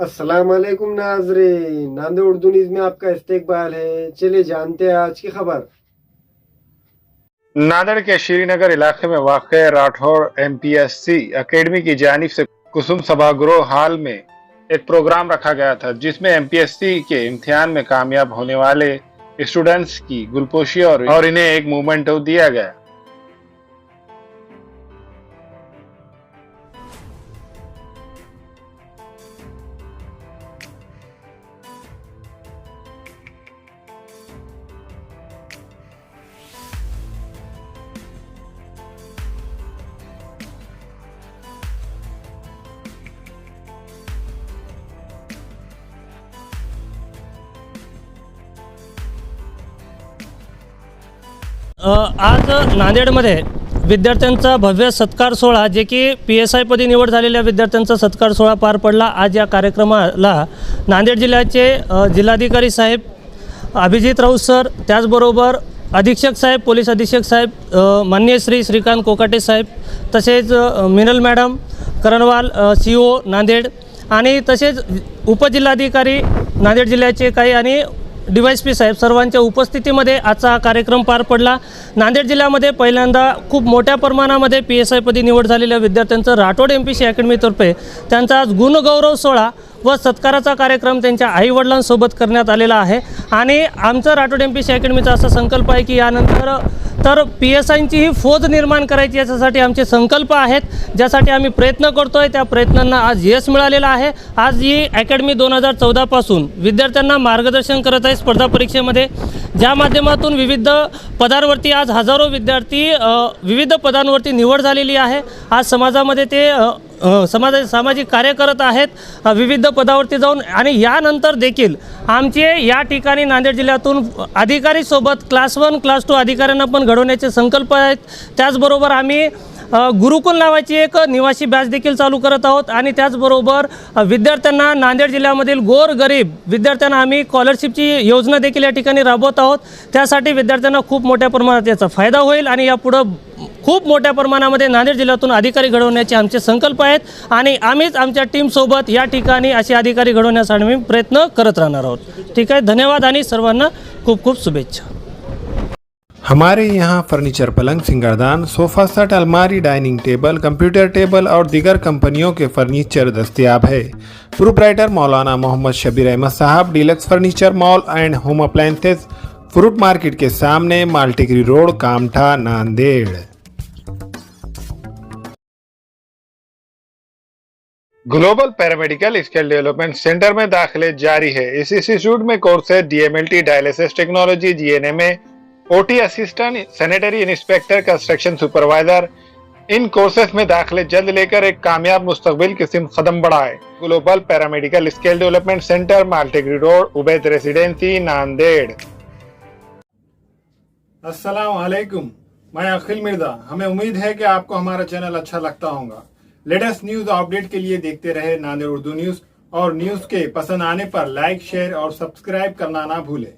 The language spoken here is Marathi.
अस्सलाम वालेकुम नाजरीन, नांदेड़ उर्दू न्यूज में आपका इस्तकबाल है। चलिए जानते हैं आज की खबर। नांदेड़ के श्रीनगर इलाके में वाक़ राठौर एमपीएससी एकेडमी की जानिब से कुसुम सभागृह हॉल में एक प्रोग्राम रखा गया था, जिसमें एमपीएससी के इम्तिहान में कामयाब होने वाले स्टूडेंट्स की गुलपोशी और इन्हें एक मोमेंटो दिया गया। आज नांदेडमध्ये विद्यार्थ्यांचा भव्य सत्कार सोहळा, जे की PSI पदी निवड झालेल्या विद्यार्थ्यांचा सत्कार सोहळा पार पडला। आज या कार्यक्रमाला नांदेड जिल्ह्याचे जिल्हाधिकारी साहेब अभिजित राऊत सर, त्याचबरोबर अधीक्षक साहेब, पोलीस अधीक्षक साहेब माननीय श्रीकांत कोकाटे साहेब, तसेच मिनल मॅडम करणवाल CO नांदेड आणि तसेच उपजिल्हाधिकारी नांदेड जिल्ह्याचे काही आणि DYSP साहेब सर्वांच्या उपस्थितीमध्ये आजचा कार्यक्रम पार पडला। नांदेड जिल्ह्यामध्ये पहिल्यांदा खूप मोठ्या प्रमाणामध्ये PSI पदी निवड झालेल्या विद्यार्थ्यांचं राठोड MPC अकॅडमीतर्फे त्यांचा आज गुणगौरव सोहळा व सत्काराचा कार्यक्रम त्यांच्या आईवडिलांसोबत करण्यात आलेला आहे। आणि आमचं राठोड MPC अकॅडमीचा असा संकल्प आहे की यानंतर तर PSIंची ही फौज निर्माण करायची, याच्यासाठी आमचे संकल्प आहेत, ज्यासाठी आम्ही प्रयत्न करतोय। त्या प्रयत्नांना आज यश मिळालेलं आहे। आज ही अकॅडमी 2014 पासून विद्यार्थ्यांना मार्गदर्शन करत आहे स्पर्धा परीक्षेमध्ये, ज्या माध्यमातून विविध पदांवरती आज हजारो विद्यार्थी विविध पदांवरती निवड झालेली आहे। आज समाजामध्ये ते सामाजिक कार्य करत आहेत विविध पदावरती जाऊन। आणि यानंतर देखील आमचे या ठिकाणी नांदेड जिल्ह्यातून अधिकारीसोबत क्लास 1 क्लास 2 अधिकाऱ्यांना पण घडवण्याचे संकल्प आहेत। त्याचबरोबर आम्ही गुरुकुल नावाची एक निवासी बॅच देखील चालू करत आहोत। आणि त्याचबरोबर विद्यार्थ्यांना नांदेड जिल्ह्यामधील गोरगरीब विद्यार्थ्यांना आम्ही स्कॉलरशिपची योजना देखील या ठिकाणी राबवत आहोत। त्यासाठी विद्यार्थ्यांना खूप मोठ्या प्रमाणात याचा फायदा होईल आणि यापुढे खूप मोठ्या प्रमाणामध्ये नांदेड जिल्ह्यातून अधिकारी घडवण्याचे आमचे संकल्प आहेत। आणि आम्हीच आमच्या टीमसोबत या ठिकाणी असे अधिकारी घडवण्यासाठी आम्ही प्रयत्न करत राहणार आहोत। ठीक आहे, धन्यवाद आणि सर्वांना खूप खूप शुभेच्छा। हमारे यहाँ फर्नीचर, पलंग, सिंगारदान, सोफ़ा सेट, अलमारी, डाइनिंग टेबल, कंप्यूटर टेबल और दीगर कंपनियों के फर्नीचर दस्तयाब है। Proprietor Maulana Mohammad Shabir Ahmad Sahab, deluxe furniture mall and home appliances, fruit market के सामने, Maltigiri road, Kamtha, Nanded. Global paramedical skill development centre में दाखिले जारी है। इस इंस्टीट्यूट में courses DMLT, dialysis technology, GNMA, OT assistant, sanitary inspector, construction supervisor. इन कोर्सेज में दाखिले जल्द लेकर एक कामयाब मुस्तकबिल की सिमत कदम बढ़ाए। Global paramedical skill development centre, Maltigiri road, Ubaid residency, Nanded. अस्सलाम वालेकुम, मैं अखिल मिर्जा। हमें उम्मीद है कि आपको हमारा चैनल अच्छा लगता होगा। लेटेस्ट न्यूज अपडेट के लिए देखते रहे नांदेड़ उर्दू न्यूज, और न्यूज के पसंद आने पर लाइक, शेयर और सब्सक्राइब करना ना भूलें।